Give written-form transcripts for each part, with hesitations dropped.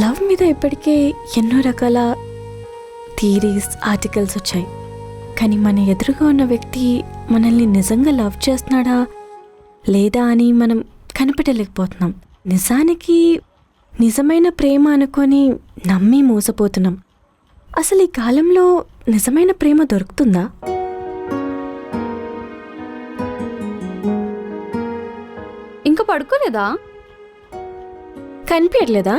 Love మీద ఇప్పటికే ఎన్నో రకాల థియరీస్ ఆర్టికల్స్ వచ్చాయి. కానీ మన ఎదురుగా ఉన్న వ్యక్తి మనల్ని నిజంగా లవ్ చేస్తున్నాడా లేదా అని మనం కనిపెట్టలేకపోతున్నాం. నిజానికి నిజమైన ప్రేమ అనుకొని నమ్మి మోసపోతున్నాం. అసలు ఈ కాలంలో నిజమైన ప్రేమ దొరుకుతుందా? ఇంకా పడుకోలేదా? కనిపించట్లేదా?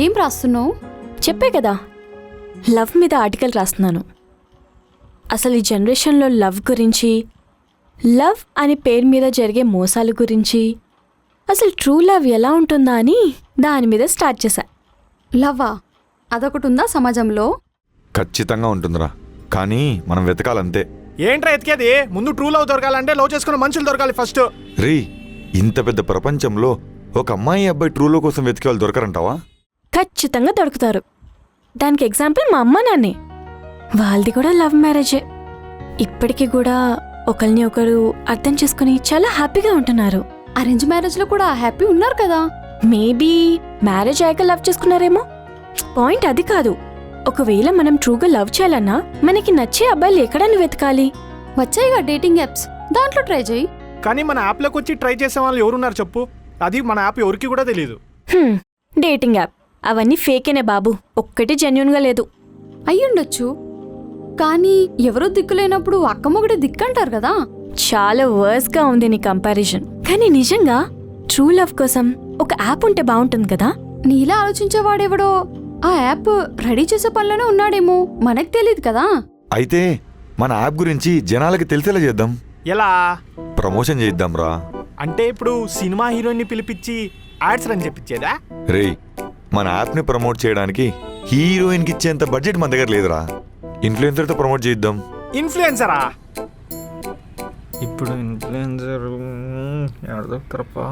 ఏం రాస్తున్నావు? చెప్పే కదా, లవ్ మీద ఆర్టికల్ రాస్తున్నాను. అసలు ఈ జనరేషన్లో లవ్ గురించి, లవ్ అని పేరు మీద జరిగే మోసాల గురించి, అసలు ట్రూ లవ్ ఎలా ఉంటుందా అని దాని మీద స్టార్ట్ చేశా. లవ్వా? అదొకటి ఉందా సమాజంలో? ఖచ్చితంగా ఉంటుందిరా, కానీ మనం వెతకాలంతే. ఏంట్రా ఎతికేది? ముందు ట్రూ లవ్ దొరకాలంటే లవ్ చేసుకున్న మనుషులు దొరకాలి ఫస్ట్. రీ, ఇంత పెద్ద ప్రపంచంలో ఒక అమ్మాయి అబ్బాయి ట్రూ లవ్ కోసం వెతికే వాళ్ళు దొరకరంటావా? ఖచ్చితంగా దొరుకుతారు. దానికి ఎగ్జాంపుల్ మా అమ్మ నాన్నే. వాళ్ళది కూడా లవ్ మ్యారేజే. ఇప్పటికీ కూడా ఒకరిని ఒకరు అర్థం చేసుకుని చాలా హ్యాపీగా ఉంటున్నారు. అరేంజ్ మ్యారేజ్లో కూడా హ్యాపీ ఉన్నారు కదా. మేబీ మ్యారేజ్ అయ్యాక లవ్ చేసుకున్నారేమో. పాయింట్ అది కాదు. ఒకవేళ మనం ట్రూగా లవ్ చేయాలన్నా మనకి నచ్చే అబ్బాయిలు ఎక్కడని వెతకాలి? వచ్చాయిగా డేటింగ్ యాప్స్, దాంట్లో ట్రై చేయి. కానీ మన యాప్లోకి వచ్చి ట్రై చేసే వాళ్ళు ఎవరున్నారు చెప్పు? అది మన యాప్ ఎవరికి కూడా తెలియదు. డేటింగ్ యాప్ అవన్నీ ఫేకేనే బాబు, ఒక్కటి జెన్యూన్గా లేదు. అయ్యుండొచ్చు, కానీ ఎవరో దిక్కులేనప్పుడు అక్కమ్మొకటి దిక్కంటారు కదా. చాలా వర్స్గా ఉంది నీ కంపారిజన్. కానీ నిజంగా ట్రూ లవ్ కోసం ఒక యాప్ ఉంటే బాగుంటుంది కదా. నీలా ఆలోచించేవాడెవడో ఆ యాప్ రెడీ చేసే పనిలోనే ఉన్నాడేమో, మనకు తెలియదు కదా. అయితే మన యాప్ గురించి జనాలకి తెలిసేలా చేద్దాం. ఎలా? ప్రమోషన్ చేద్దాం రా. అంటే ఇప్పుడు సినిమా హీరోయిన్ని పిలిపించి యాడ్స్ రన్ చెప్పించేదా? రే, మన యాప్ని ప్రమోట్ చేయడానికి హీరోయిన్కి ఇచ్చేంత బడ్జెట్ మన దగ్గర లేదురా. ఇన్ఫ్లుయెన్సర్తో ప్రమోట్ చేద్దాం. ఇన్ఫ్లుయెన్సరా? ఇప్పుడు ఇన్ఫ్లుయెన్సర్ దొరకరపా.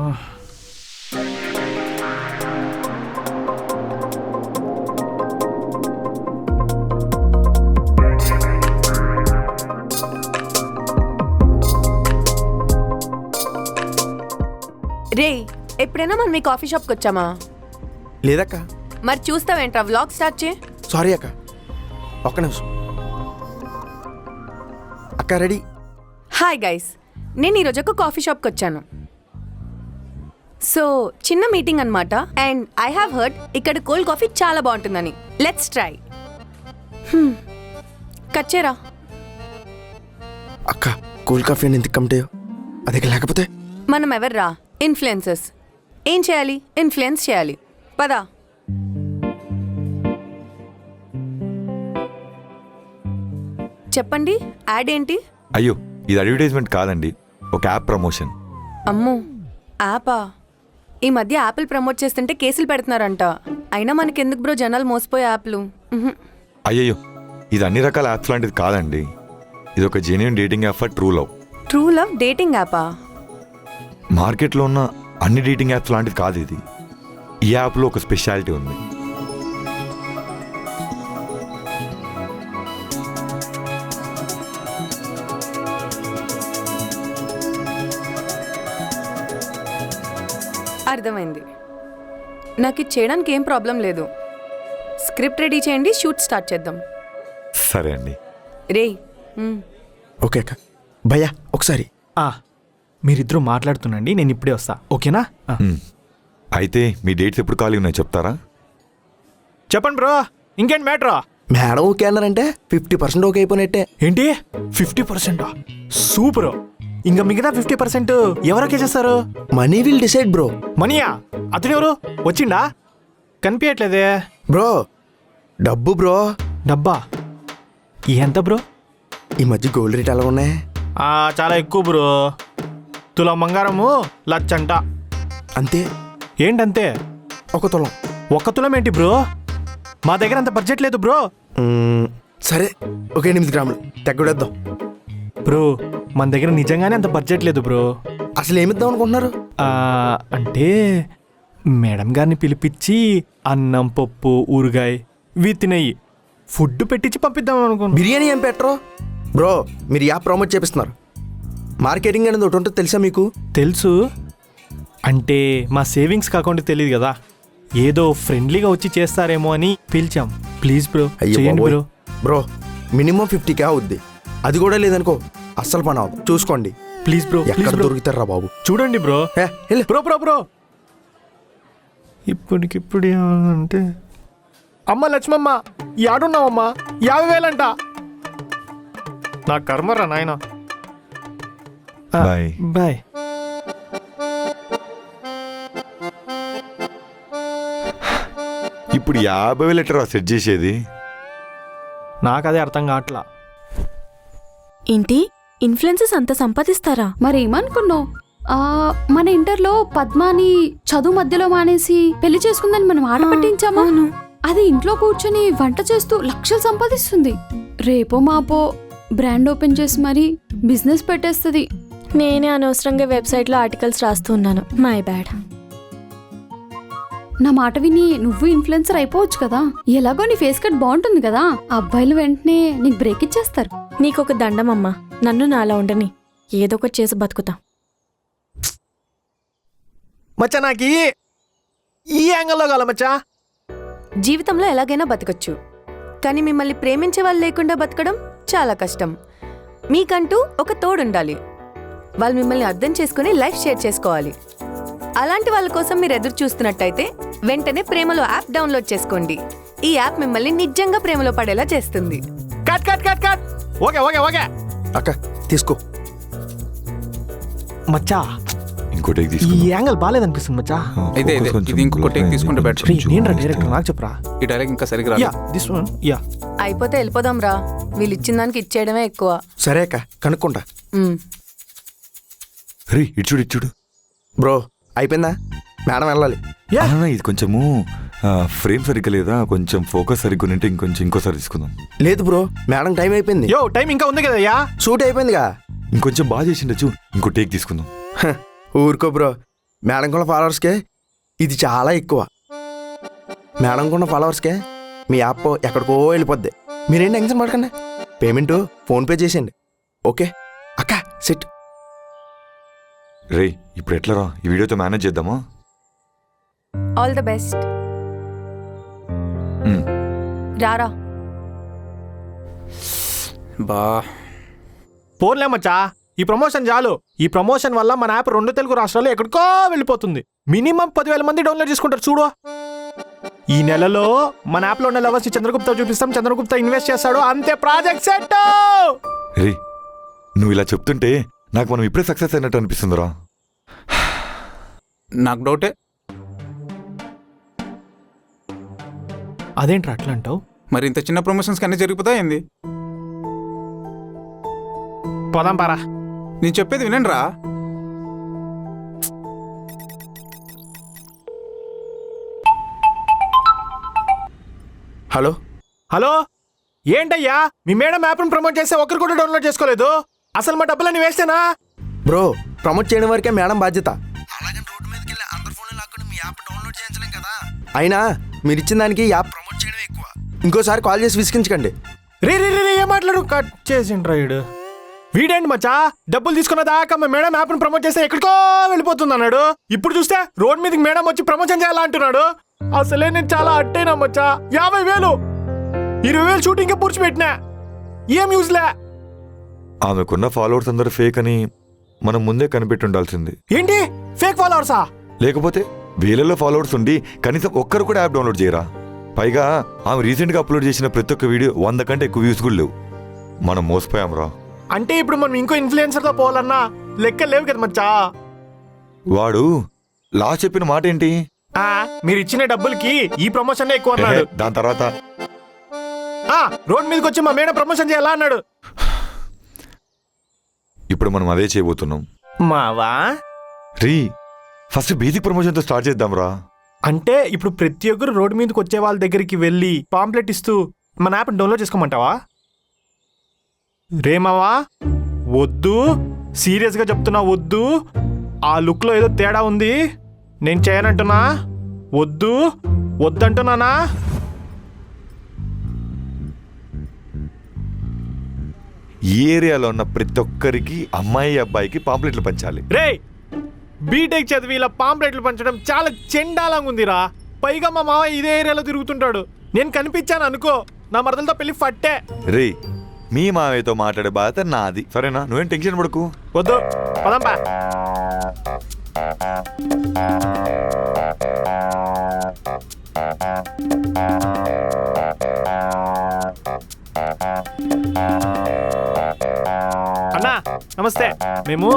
రే, ఎప్పుడైనా మనం మీ కాఫీ షాప్కి వచ్చామా? లేదక్క. మరి చూస్తావేంట్రా? వ్లాగ్ స్టార్ట్ చే. సారీ అక్క, ఒక్క నిమిషం. అక్క రెడీ? హాయ్ గైస్, నేను ఈరోజు ఒక కాఫీ షాప్కి వచ్చాను. సో చిన్న మీటింగ్ అనమాట. అండ్ ఐ హ్యావ్ హర్డ్ ఇక్కడ కోల్డ్ కాఫీ చాలా బాగుంటుందని. Let's try. కచ్చేరా. అక్క, కూల్ కాఫీ అని ఎందుకు కమిటే? అది లేకపోతే మనం ఎవర్రా? ఇన్ఫ్లుయెన్సర్స్. ఏం చేయాలి? ఇన్ఫ్లుయెన్స్ చేయాలి. పదా. చెప్పండి, యాడ్ ఏంటి? అయ్యో, ఇది అడ్వర్టైజ్మెంట్ కాదండి, ఒక యాప్ ప్రమోషన్. అమ్మో, యాపా? ఈ మధ్య యాపిల్ ప్రమోట్ చేస్తుంటే కేసులు పెడుతున్నారంట. అయినా మనకెందుకు బ్రో జనాలు మోసపోయే యాప్లు? అయ్యయ్యో, ఇది అన్ని రకాల యాప్స్ లాంటిది కాదండి. ఇది ఒక genuine dating app for true love. True love dating యాపా? మార్కెట్లో ఉన్న అన్ని డేటింగ్ యాప్స్ లాంటిది కాదు ఇది. ఈ యాప్లో ఒక స్పెషాలిటీ ఉంది. అర్థమైంది. నాకు ఇది చేయడానికి ఏం ప్రాబ్లం లేదు. స్క్రిప్ట్ రెడీ చేయండి, షూట్ స్టార్ట్ చేద్దాం. సరే అండి. రే. ఓకే అక్క. భయ్యా ఒకసారి. మీరిద్దరూ మాట్లాడుతుండండి, నేను ఇప్పుడే వస్తా. ఓకేనా? అయితే మీ డేట్స్ ఎప్పుడు ఖాళీ ఉన్నాయో చెప్తారా? చెప్పండి బ్రో, ఇంకేంటి మ్యాటరా? మేడం ఓకే అన్నారంటే 50% ఓకే అయిపోయినట్టే. ఏంటి 50%? సూపర్. ఇంకా మిగతా 50% ఎవరొకే చేస్తారు? Money will decide bro. మనీయా? అతను ఎవరు? వచ్చిండా? కనిపించట్లేదే బ్రో. డబ్బు బ్రో. డబ్బా? ఎంత బ్రో? ఈ మధ్య గోల్డ్ రేట్ ఎలా ఉన్నాయి? చాలా ఎక్కువ బ్రో. తులం బంగారము 1,00,000 అంట. అంతే. ఏంటంతే? 1 తులం. 1 తులం ఏంటి బ్రో? మా దగ్గర అంత బడ్జెట్ లేదు బ్రో. సరే, ఒక 8 గ్రాములు తగ్గుడేద్దాం. బ్రో, మన దగ్గర నిజంగానే అంత బడ్జెట్ లేదు బ్రో. అసలు ఏమిద్దాం అనుకుంటున్నారు? అంటే మేడం గారిని పిలిపించి అన్నం, పప్పు, ఊరగాయ, వీతి నెయ్యి ఫుడ్ పెట్టించి పంపిద్దాం అనుకున్నాను. బిర్యానీ ఏం పెట్టరు బ్రో? మీరు యాప్ ప్రమోట్ చేపిస్తున్నారు. మార్కెటింగ్ అనేది ఒకటి ఉంటుంది తెలుసా మీకు? తెలుసు. అంటే మా సేవింగ్స్ అకౌంట్ తెలియదు కదా. ఏదో ఫ్రెండ్లీగా వచ్చి చేస్తారేమో అని పిలిచాం. ప్లీజ్ బ్రో అయ్యో చేయండి బాబోయ్. బ్రో. బ్రో మినిమం 50K అవుద్ది. అది కూడా లేదనుకో అస్సలు పని అవ్వదు. చూసుకోండి ప్లీజ్ బ్రో ప్లీజ్ ఎక్కడ బ్రో దొరుకుతారా బాబు. చూడండి బ్రో. ఏ, వెళ్ళు. బ్రో బ్రో బ్రో ఇప్పటికిప్పుడు అంటే అమ్మ లక్ష్మమ్మ యాడున్నావమ్మా? 50,000 అంట. నా కర్మరా నాయన. బాయ్. బాయ్. ఇప్పుడు 50,000 లెటర్ సెట్ చేసేది. నాకు అదే అర్థం కావట్లా. ఏంటి ఇన్ఫ్లుయెన్సెస్ అంత సంపాదిస్తారా? మరేమనుకున్నావు? మన ఇంటర్లో పద్మాని చదువు మధ్యలో మానేసి పెళ్లి చేసుకుందని మనం ఆట పట్టించామా? అవును. అది ఇంట్లో కూర్చొని వంట చేస్తూ లక్షలు సంపాదిస్తుంది. రేపో మాపో బ్రాండ్ ఓపెన్ చేసి మరీ బిజినెస్ పెట్టేస్తుంది. నేనే అనవసరంగా వెబ్సైట్లో ఆర్టికల్స్ రాస్తూ ఉన్నాను. My bad. నా మాట విని నువ్వు ఇన్ఫ్లుయెన్సర్ అయిపోవచ్చు కదా. ఎలాగో నీ ఫేస్ కట్ బాగుంటుంది కదా, అబ్బాయిలు వెంటనే నీకు బ్రేక్ ఇచ్చేస్తారు. నీకొక దండం అమ్మా, నన్ను నాలా ఉండని. ఏదో ఒకటి చేసి బతుకుతా. మచ్చా నాకు ఈ యాంగిల్లో కాల మచ్చా. జీవితంలో ఎలాగైనా బతకచ్చు, కానీ మిమ్మల్ని ప్రేమించే వాళ్ళు లేకుండా బతకడం చాలా కష్టం. మీకంటూ ఒక తోడుండాలి. వాళ్ళు మిమ్మల్ని అర్థం చేసుకుని లైఫ్ షేర్ చేసుకోవాలి. అలాంటి వాళ్ళ కోసం మీరు ఎదురు చూస్తున్నట్టయితే వెంటనే ప్రేమలో యాప్ డౌన్లోడ్ చేసుకోండి. ఈ యాప్ మిమ్మల్ని నిజంగా ప్రేమలో పడేలా చేస్తుంది. Cut cut cut cut. Okay okay okay అక్క తీసుకో. మచ్చా ఇంకో టేక్ ఈ తీసుకో. యాంగిల్ బాగాలేదనిపిస్తుంది మచ్చా. ఇదే ఇది ఇంకొక టేక్ తీసుకుంటే బెటర్. నేను డైరెక్టర్ నాకు చెప్పరా. ఈ డైలాగ్ ఇంకా సరిగ్గా యా దిస్ వన్ యా. అయిపోతే వెళ్ళిపోదాం రా. వీళ్ళు ఇచ్చిన దానికి ఇచ్చేయడమే ఎక్కువ. సరే అక్క కనుక్కుంటా. మ్. రే ఇచ్చుడు ఇచ్చుడు. బ్రో అయిపోయిందా? మేడం వెళ్ళాలి. యా ఇది కొంచెము ఫ్రేమ్ సరిగ్గా లేదా, కొంచెం ఫోకస్ సరిగ్గా ఉంటే ఇంకోసారి తీసుకుందాం. లేదు బ్రో మేడం టైం అయిపోయింది. యో టైం ఇంకా ఉంది కదా యా. షూట్ అయిపోయిందిగా. ఇంకొంచెం బాగా చేసిండొచ్చు, ఇంకో టేక్ తీసుకుందాం. హ, ఊరుకో బ్రో. మేడం కొన్న ఫాలోవర్స్కే ఇది చాలా ఎక్కువ. మేడం కొన్న ఫాలోవర్స్కే మీ యాప్ ఎక్కడికో వెళ్ళిపోద్ది. మీరేం టెన్షన్ పడకండి. పేమెంట్ ఫోన్పే చేసేయండి. ఓకే అక్క సెట్. రే ఇప్పుడు ఎట్లా రా, ఈ వీడియోతో మేనేజ్ చేద్దామా? All the best. మ్. రారా. బా పోన్లే మచ్చా, ఈ ప్రమోషన్ చాలు. ఈ ప్రమోషన్ వల్ల మన యాప్ 2 తెలుగు రాష్ట్రాల్లో ఎక్కడికో వెళ్ళిపోతుంది. మినిమం 10,000 మంది డౌన్లోడ్ చేసుకుంటారు చూడు. ఈ నెలలో మన యాప్లో ఉన్న లవర్స్ చంద్రగుప్త చూపిస్తాం. చంద్రగుప్త ఇన్వెస్ట్ చేస్తాడు. అంతే, ప్రాజెక్ట్ సెట్. రే నువ్వు ఇలా చెప్తుంటే నాకు మనం ఇప్పుడే సక్సెస్ అయినట్టు అనిపిస్తుందిరా. నాకు డౌటే. అదేంట్రా అట్లా అంటావు? మరి ఇంత చిన్న ప్రమోషన్స్కి అన్నీ జరిగిపోతాయి ఏంది? పోదాం పారా. నేను చెప్పేది వినండి రా. హలో హలో ఏంటయ్యా, మీ మేడం యాప్ను ప్రమోట్ చేస్తే ఒక్కరు కూడా డౌన్లోడ్ చేసుకోలేదు. అసలు మా డబ్బులన్నీ వేస్తేనా? బ్రో ప్రమోట్ చేయడం వరకే మేడం బాధ్యత. అలాగని రోడ్డు మీదకి వెళ్ళి అందరి ఫోన్లు లాక్కుని మీ యాప్ డౌన్లోడ్ చేయించలేం కదా. అయినా మీరు ఇచ్చిన దానికి యాప్ ప్రమోట్ చేయడం ఎక్కువ. ఇంకోసారి కాల్ చేసి విసిగించకండి. రే రే రే ఏం మాట్లాడు. కట్ చేసిండ్రా వీడు. వీడేంటి మచ్చా, డబ్బులు తీసుకున్న దాకా మా మేడం యాప్ను ప్రమోట్ చేస్తే ఎక్కడికో వెళ్ళిపోతుంది అన్నాడు. ఇప్పుడు చూస్తే రోడ్ మీదకి మేడం వచ్చి ప్రమోషన్ చేయాలా అంటున్నాడు. అసలే నేను చాలా అట్టయినా మచ్చా. 50,000 20,000 షూటింగ్కే పూడ్చిపెట్టినా. ఏం యూస్లే. ఆమెకున్న ఫాలోవర్స్ అందరూ ఫేక్ అని మనం ముందే కనిపెట్టి ఉండాల్సింది. ఏంటి ఫేక్ ఫాలోవర్సా? లేకపోతే వేలలో ఫాలోవర్స్ ఉండి కనీసం ఒక్కరు కూడా యాప్ డౌన్లోడ్ చేయరా? పైగా ఆమె రీసెంట్గా అప్లోడ్ చేసిన ప్రతి ఒక్క వీడియో 100 కంటే ఎక్కువ వ్యూస్ కూడా లేవు. మనం మోసపోయాం రా. అంటే ఇప్పుడు మనం ఇంకో ఇన్ఫ్లుయెన్సర్తో పోవాలన్నా లెక్క లేవు కదా మచ్చా. వాడు లాస్ట్ చెప్పిన మాట ఏంటి? మీరు ఇచ్చిన డబ్బులకి ఈ ప్రమోషన్ ఎక్కువ అన్నాడు. దాని తర్వాత రోడ్ మీదకి వచ్చి మా మేడం ప్రమోషన్ చేయాలా అన్నాడు. ఇప్పుడు మనం అదే చేయబోతున్నాం. మావా రీ ఫస్ట్ బేసిక్ ప్రమోషన్తో స్టార్ట్ చేద్దాం రా. అంటే ఇప్పుడు ప్రతి ఒక్కరు రోడ్డు మీదకి వచ్చే వాళ్ళ దగ్గరికి వెళ్ళి పాంప్లెట్ ఇస్తూ మన యాప్ డౌన్లోడ్ చేసుకోమంటావా? రేమావా వద్దు, సీరియస్గా చెప్తున్నా వద్దు. ఆ లుక్లో ఏదో తేడా ఉంది. నేను చేయనంటున్నా. వద్దు వద్దంటున్నానా? ఈ ఏరియాలో ఉన్న ప్రతి ఒక్కరికి అమ్మాయి అబ్బాయికి పాంప్లెట్లు పంచాలి. రే బీటెక్ చదివి ఇలా పాంప్లెట్లు పంచడం చాలా చెండాలంగా ఉందిరా. పైగా మా మావ ఇదే ఏరియాలో తిరుగుతుంటాడు. నేను కనిపించాను అనుకో, నా మరదలతో పెళ్లి ఫట్టే. రే మీ మావయ్యతో మాట్లాడే బాధ్యత నాది, సరేనా? నువ్వేం టెన్షన్ పడకు. వద్దు, పదంపా. అన్నా నమస్తే. మేము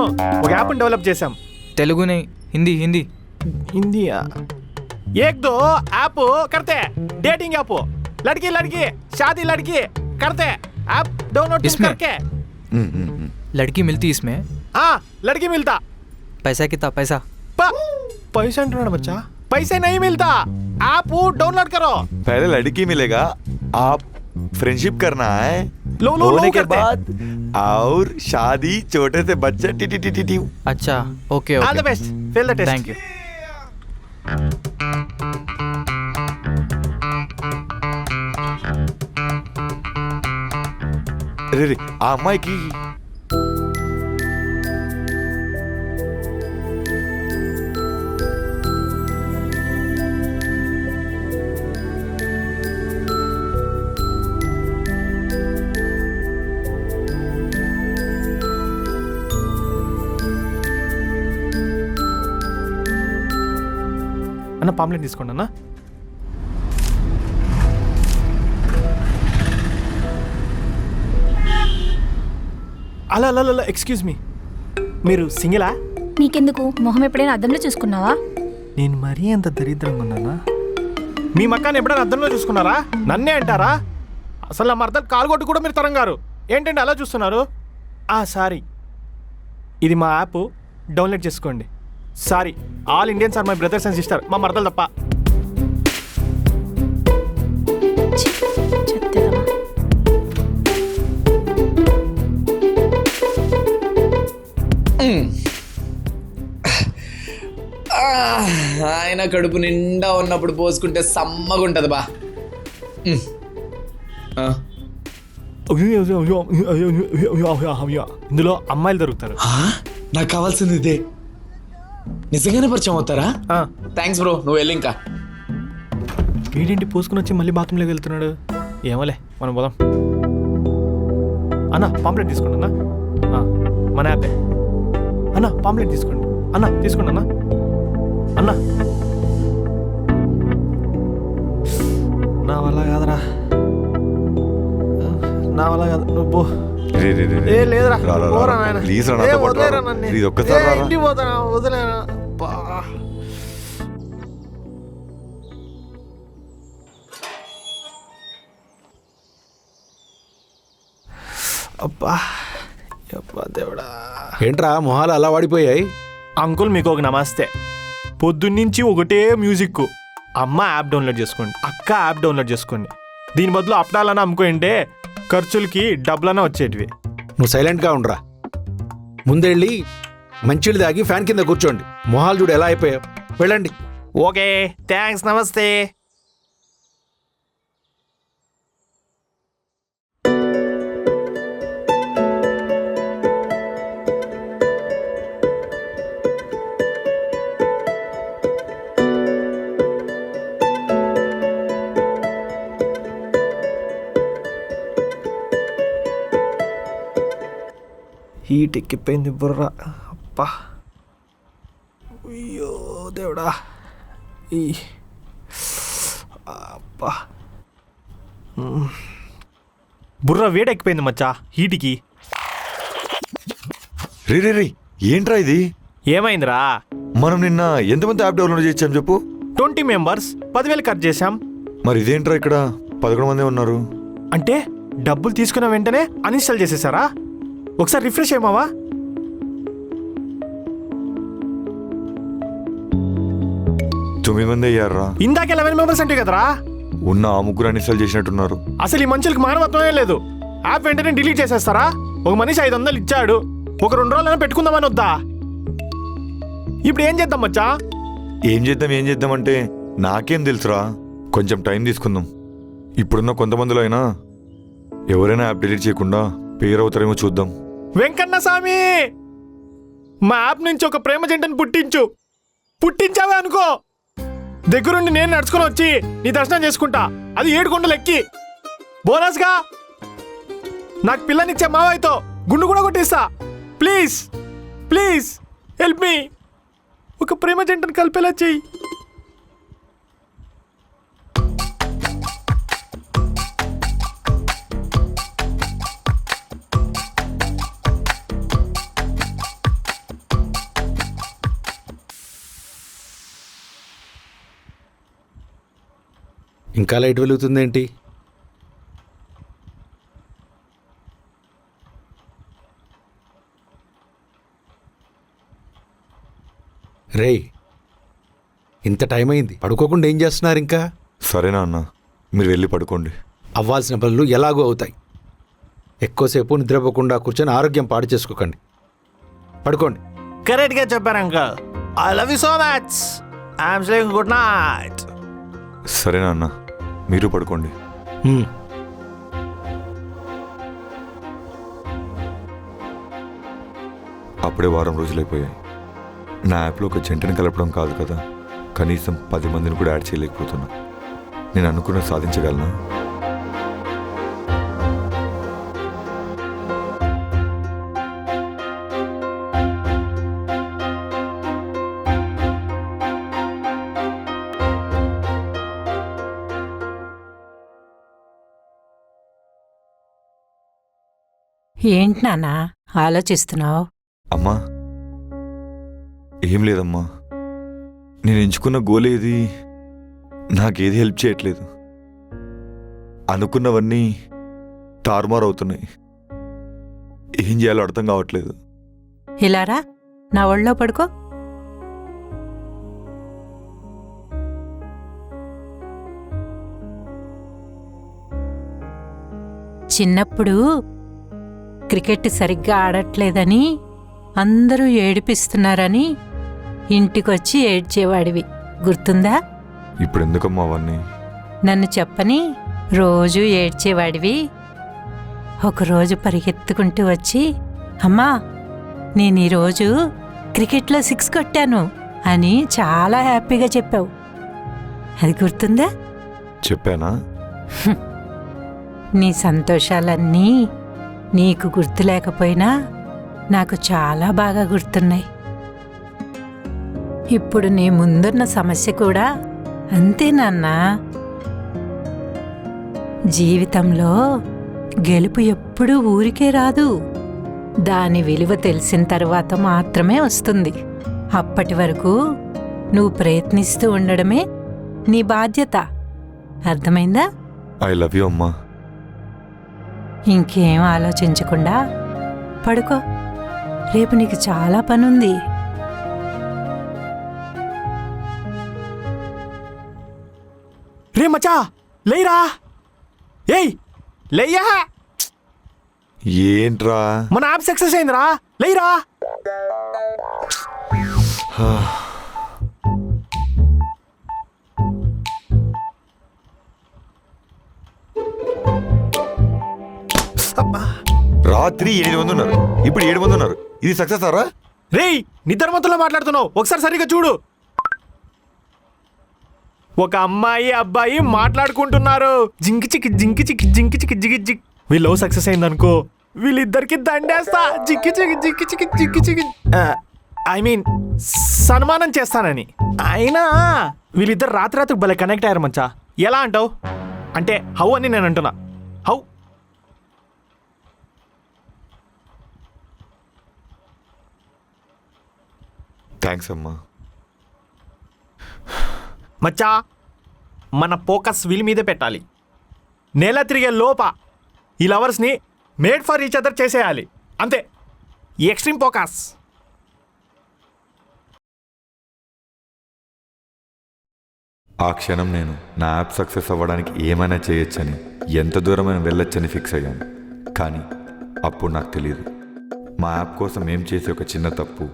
ఒక యాప్ని డెవలప్ చేసాం. तेलुगु नहीं, हिंदी हिंदी। हिंदिया एक दो ऐप करते डेटिंग ऐप लड़की लड़की शादी लड़की करते ऐप डाउनलोड इसमें? करके लड़की मिलती इसमें? हाँ लड़की मिलता। पैसा कितना पैसा? पैसा अंటున్నాడు बच्चा, पैसे नहीं मिलता। ऐप डाउनलोड करो। पहले लड़की मिलेगा, आप फ्रेंडशिप करना है, लो लो होने लो के करते। बाद और शादी, छोटे से बच्चे T T T T T. अच्छा okay all the okay, best, fail the test. Thank you. రే రే ఆ అమ్మాయికి అన్న పాంప్లెట్ తీసుకోండి అన్న. అలా అలా అలా ఎక్స్క్యూజ్ మీ, మీరు సింగిలా? నీకెందుకు మొహం ఎప్పుడైనా అద్దంలో చూసుకున్నావా? నేను మరీ అంత దరిద్రంగా ఉన్నానా? మీ మక్కాన్ని ఎప్పుడైనా అద్దంలో చూసుకున్నారా? నన్నే అంటారా? అసలు నా మర్దలు కాలు కొట్టు కూడా మీరు తరంగారు. ఏంటంటే అలా చూస్తున్నారు? సారీ, ఇది మా యాప్, డౌన్లోడ్ చేసుకోండి. Sorry, all Indians are my brothers and sister, మా మర్దలు తప్ప. చెత్తదమ్మా. ఆయన కడుపు నిండా ఉన్నప్పుడు పోసుకుంటే సమ్మగా ఉంటుంది బా. ఇందులో అమ్మాయిలు దొరుకుతారు. నాకు కావాల్సింది ఇదే. నిజంగానే పరిచయం అవుతారా? థ్యాంక్స్ బ్రో, నువ్వు వెళ్ళి ఇంకా. వీడేంటి పోసుకుని వచ్చి మళ్ళీ బాత్రూంలోకి వెళ్తున్నాడు? ఏమోలే, మనం పోదాం. అన్న పాంప్లెట్ తీసుకోండి అన్న, మన యాపే. అన్న పాంప్లెట్ తీసుకోండి అన్న, తీసుకోండి అన్న. అన్న నా వల్ల కాదురా, నా వల్ల కాదు, నువ్వు పో. రే రే రే ఏ లేదురా, రా, రా, రా, పోరా రా. నాయనా. ప్లీజ్ రా, ఏ, నాతో పాటు వదిలేరా రా. నన్ను. ప్లీజ్ ఒక్కసారి ఏ, రా, రా. ఇంటికి పోతానా? వదిలేరా. బా. అబ్బా అబ్బా దేవుడా. ఏంట్రా మొహాలు అలా వాడిపోయాయి? అంకుల్ మీకు ఒక నమస్తే. పొద్దున్నుంచి ఒకటే మ్యూజిక్. అమ్మ యాప్ డౌన్లోడ్ చేసుకోండి, అక్క యాప్ డౌన్లోడ్ చేసుకోండి. దీని బదులు అప్డాలన్నా అమ్ముకుంటే ఖర్చులకి డబ్బులన్నా వచ్చేటివి. నువ్వు సైలెంట్గా ఉండరా. ముందెళ్ళి మంచిళ్ళు తాగి ఫ్యాన్ కింద కూర్చోండి. మొహాలు చూడు ఎలా అయిపోయావు. వెళ్ళండి. ఓకే థ్యాంక్స్, నమస్తే. హీట్ ఎక్కిపోయింది బుర్ర. అబ్బా అయ్యో దేవుడా. ఈ అబ్బా బుర్ర వేడెక్కిపోయింది మచ్చా హీట్కి. రే రే రే ఏంట్రా ఇది? ఏమైందిరా? మనం నిన్న ఎంతమంది యాప్ డౌన్లోడ్ చేసాం చెప్పు? 20 మెంబర్స్, 10,000 కట్ చేశాం. మరి ఇదేంట్రా ఇక్కడ 11 మంది ఉన్నారు? అంటే డబ్బులు తీసుకున్న వెంటనే అన్ఇన్స్టాల్ చేసేసారా? ఒకసారి రిఫ్రెష్ అయ్యావా? తొమ్మిది మంది అయ్యారా? ఇందాక 11 మెంబర్స్ అంటే కదరా. ఉన్న ఆ ముగ్గురు అన్ఇన్స్టాల్ చేసినట్టున్నారు. అసలు ఈ మనుషులకి మానవత్వమే లేదు. యాప్ వెంటనే డిలీట్ చేసేస్తారా? ఒక మనిషి 500 ఇచ్చాడు, ఒక 2 రోజులైనా పెట్టుకుందామని వద్దా? ఇప్పుడు ఏం చేద్దాం మచ్చా? ఏం చేద్దాం అంటే నాకేం తెలుసురా. కొంచెం టైం తీసుకుందాం. ఇప్పుడున్న కొంతమందిలో అయినా ఎవరైనా యాప్ డిలీట్ చేయకుండా పేరు అవుతారేమో చూద్దాం. వెంకన్న స్వామి, మా యాప్ నుంచి ఒక ప్రేమ జంటను పుట్టించావే అనుకో, దగ్గరుండి నేను నడుచుకుని వచ్చి నీ దర్శనం చేసుకుంటా, అది 7 కొండలు ఎక్కి. బోనస్గా నాకు పిల్లనిచ్చే మావయ్యతో గుండు కూడా కొట్టిస్తా. Please please help me. ఒక ప్రేమ జంటను కలిపేలా చెయ్యి. ఇంకా లైట్ వెలుగుతుందేంటి? రేయ్, ఇంత టైం అయింది, పడుకోకుండా ఏం చేస్తున్నారు ఇంకా? సరేనా అన్న, మీరు వెళ్ళి పడుకోండి. అవ్వాల్సిన పనులు ఎలాగూ అవుతాయి. ఎక్కువసేపు నిద్రపోకుండా కూర్చొని ఆరోగ్యం పాడు చేసుకోకండి. పడుకోండి. కరెక్ట్గా చెప్పారు uncle. I love you so much. I'm saying good night. సరేనా అన్న, మీరు పడుకోండి. హ్మ్. అప్పుడే వారం రోజులైపోయాయి. నా యాప్లో ఒక జంటను కలపడం కాదు కదా, కనీసం 10 మందిని కూడా యాడ్ చేయలేకపోతున్నా. నేను అనుకున్నది సాధించగలనా? ఏంటి నాన్న ఆలోచిస్తున్నావు? అమ్మా, ఏం లేదమ్మా. నేను ఎంచుకున్న గోల్ ఏది నాకేది హెల్ప్ చేయట్లేదు. అనుకున్నవన్నీ తారుమారు అవుతున్నాయి. ఏం చేయాలో అర్థం కావట్లేదు. ఇలారా నా ఒళ్ళో పడుకో. చిన్నప్పుడు క్రికెట్ సరిగ్గా ఆడట్లేదని అందరూ ఏడిపిస్తున్నారని ఇంటికొచ్చి ఏడ్చేవాడివి, గుర్తుందా? ఇప్పుడు ఎందుకమ్మా అవన్నీ? నన్ను చెప్పని రోజూ ఏడ్చేవాడివి. ఒకరోజు పరిగెత్తుకుంటూ వచ్చి, అమ్మా నేను ఈరోజు క్రికెట్లో 6 కొట్టాను అని చాలా హ్యాపీగా చెప్పావు. అది గుర్తుందా? చెప్పానా? నీ సంతోషాలన్నీ నీకు గుర్తులేకపోయినా నాకు చాలా బాగా గుర్తున్నాయి. ఇప్పుడు నీ ముందున్న సమస్య కూడా అంతే నాన్నా. జీవితంలో గెలుపు ఎప్పుడూ ఊరికే రాదు. దాని విలువ తెలిసిన తర్వాత మాత్రమే వస్తుంది. అప్పటి వరకు నువ్వు ప్రయత్నిస్తూ ఉండడమే నీ బాధ్యత. అర్థమైందా? ఐ లవ్ యూ అమ్మా. ఇంకేం ఆలోచించకుండా పడుకో. రేపు నీకు చాలా పనుంది. రే మచా, లేరా. ఏయ్ లేయ్యా. ఏంట్రా? మన యాప్ సక్సెస్ అయిందిరా, లేరా. రాత్రి 8 మంది ఉన్నారు, ఇప్పుడు 7 మంది ఉన్నారు. ఇది సక్సెస్ అరా? రేయ్, నిద్రమత్తులో మాట్లాడుతున్నావు, ఒకసారి సరిగ్గా చూడు. ఒక అమ్మాయి అబ్బాయి మాట్లాడుకుంటున్నారు. జింకి చిక్కి జింకి చిక్కి జింకి చిక్కి జిగి జిగ్. వీళ్ళు సక్సెస్ అయిందనుకో, వీళ్ళిద్దరికి దండేస్తా. జిక్కి చిక్కి జిక్కి చిక్కి జిక్కి చిక్కి. ఐ మీన్ సన్మానం చేస్తానని. అయినా వీళ్ళిద్దరు రాత్రి భలే కనెక్ట్ అయ్యారు మచ్చా. ఎలా అంటావు? అంటే హౌ అని నేను అంటున్నా. హౌ? థ్యాంక్స్ అమ్మా. మచ్చా, మన ఫోకస్ వీల్ మీదే పెట్టాలి. నెల తిరిగే లోప ఈ లవర్స్ని మేడ్ ఫర్ ఈచ్ అదర్ చేసేయాలి, అంతే. Extreme focus. ఆ క్షణం నేను నా యాప్ సక్సెస్ అవ్వడానికి ఏమైనా చేయొచ్చని, ఎంత దూరమైనా వెళ్ళొచ్చని ఫిక్స్ అయ్యాను. కానీ అప్పుడు నాకు తెలియదు, మా యాప్ కోసం మేం చేసే ఒక చిన్న తప్పు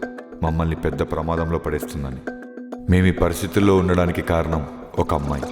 మమ్మల్ని పెద్ద ప్రమాదంలో పడేస్తుందని. మేము ఈ పరిస్థితుల్లో ఉండడానికి కారణం ఒక అమ్మాయి.